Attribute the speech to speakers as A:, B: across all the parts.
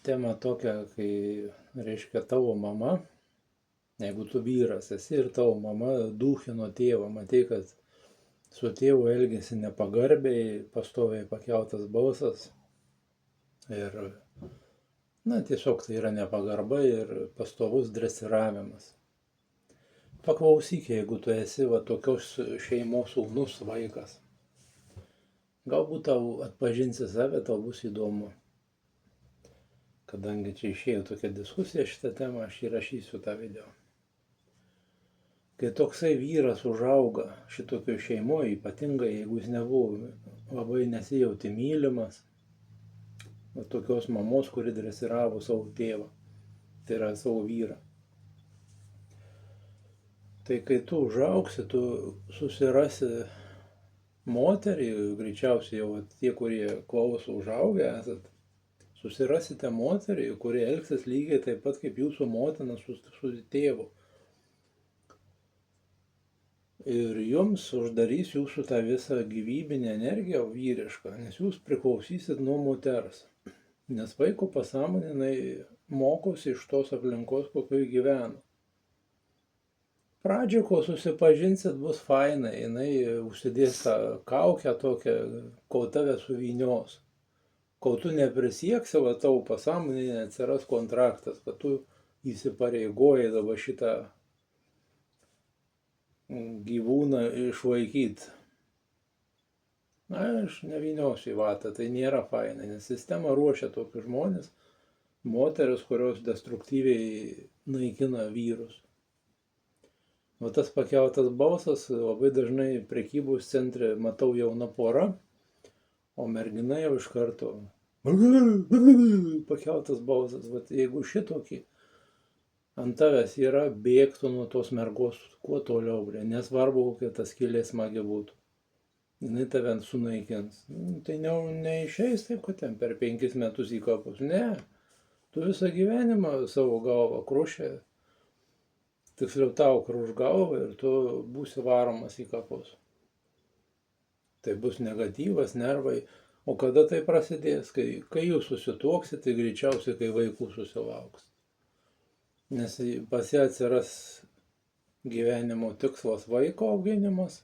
A: tema tokia, kai, reiškia, tavo mama, jeigu tu vyras esi ir tavo mama dūchino tėvą, matai, kad su tėvu elgėsi nepagarbiai, pastoviai pakeltas balsas ir, tiesiog tai yra nepagarba ir pastovus dresiravimas. Paklausyk, jeigu tu esi tokios šeimos sūnus vaikas. Galbūt tau atpažinsi save, tau bus įdomu. Kadangi čia išėjo tokia diskusija šitą temą, aš įrašysiu tą video. Kai toksai vyras užauga šitokio šeimoje, ypatingai jeigu jis nebuvo labai nesijauti mylimas, tokios mamos, kuri dresiravo savo tėvą, tai yra savo vyrą. Tai kai tu užaugsi, tu susirasi moterį, greičiausiai jau tie, kurie klauso užaugę esat, susirasite moterį, kurie elgsis lygiai taip pat kaip jūsų motina su tėvu. Ir jums uždarys jūsų tą visą gyvybinę energiją vyrišką, nes jūs priklausysit nuo moters. Nes vaiko pasąmonė jinai mokosi iš tos aplinkos, kokioje gyvena. Pradžioje, kol susipažinsit, bus faina, jinai užsidės tą kaukę tokią, kol tave suvynios. Kol tu neprisieksi, tavo pasąmonėje atsiras kontraktas, kad tu įsipareigoji dabar šitą gyvūną išlaikyti. Aš nevyniosiu į vatą, tai nėra faina, nes sistema ruošia tokius žmonės, moteris, kurios destruktyviai naikina vyrus. O tas pakeltas balsas, labai dažnai prekybos centre matau jauna pora, o mergina jau iš karto pakeltas balsas. Jeigu šitokį ant tavęs yra, bėgtų nuo tos mergos kuo toliau, nesvarbu, kokia ta skylė smagi būtų. Jinai tave sunaikins. Tai neišeis taip, kad ten per 5 metus į kapus. Ne, tu visą gyvenimą savo galvą krušė, tiksliau tau kruš galvą ir tu būsi varomas į kapus. Tai bus negatyvas, nervai. O kada tai prasidės? Kai jūs susituoksit, tai greičiausiai, kai vaikų susilauks. Nes pas ją atsiras gyvenimo tikslas vaiko auginimas,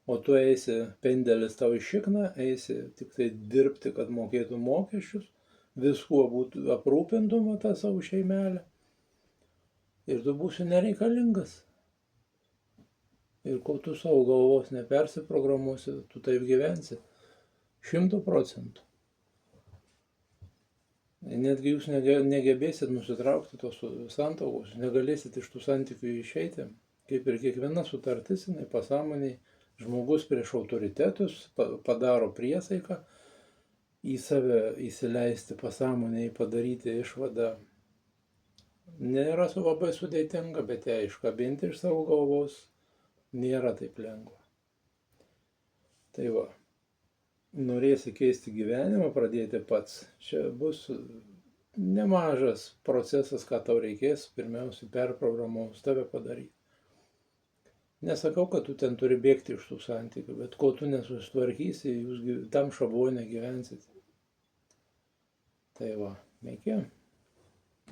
A: o tu eisi, pendelis tau iš šikną, eisi tik tai dirbti, kad mokėtų mokesčius, viskuo būtų aprūpintum tą savo šeimelę. Ir tu būsi nereikalingas. Ir kol tu savo galvos nepersiprogramuosi, tu taip gyvensi 100%. Netgi jūs negebėsit nusitraukti tos santuokos, negalėsit iš tų santykių išeiti. Kaip ir kiekviena sutartis, jinai pasąmoniai, žmogus prieš autoritetus padaro priesaiką į save įsileisti pasąmoniai, padaryti išvadą. Nėra labai sudėtinga, bet ją iškabinti iš savo galvos nėra taip lengva. Tai va. Norėsi keisti gyvenimą, pradėti pats. Čia bus nemažas procesas, ką tau reikės, pirmiausia, perprogramuos tave padaryti. Nesakau, kad tu ten turi bėgti iš tų santykių, bet kol tu nesusitvarkysi, jūs tam šablone gyvensit. Tai va, iki.